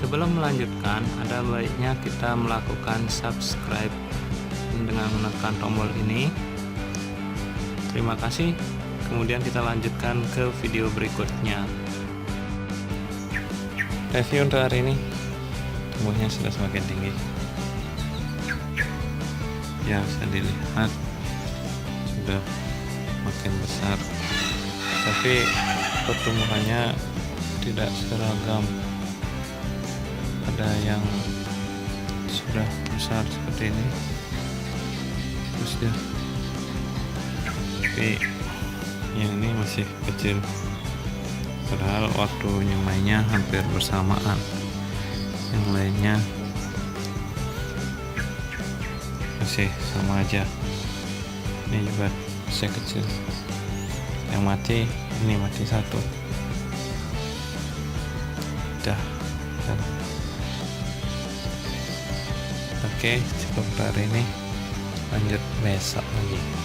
Sebelum melanjutkan, ada baiknya kita melakukan subscribe dengan menekan tombol ini. Terima kasih. Kemudian kita lanjutkan ke video berikutnya. Review untuk hari ini, tumbuhnya sudah semakin tinggi. Ya, bisa dilihat sudah makin besar, tapi pertumbuhannya tidak seragam. Ada yang sudah besar seperti ini, terus dia, tapi yang ini masih kecil, padahal waktu nyemainya hampir bersamaan. Yang lainnya masih sama aja, ini juga masih kecil. Yang mati, ini mati satu. Udah. Oke, cukup hari ini, lanjut besok lagi.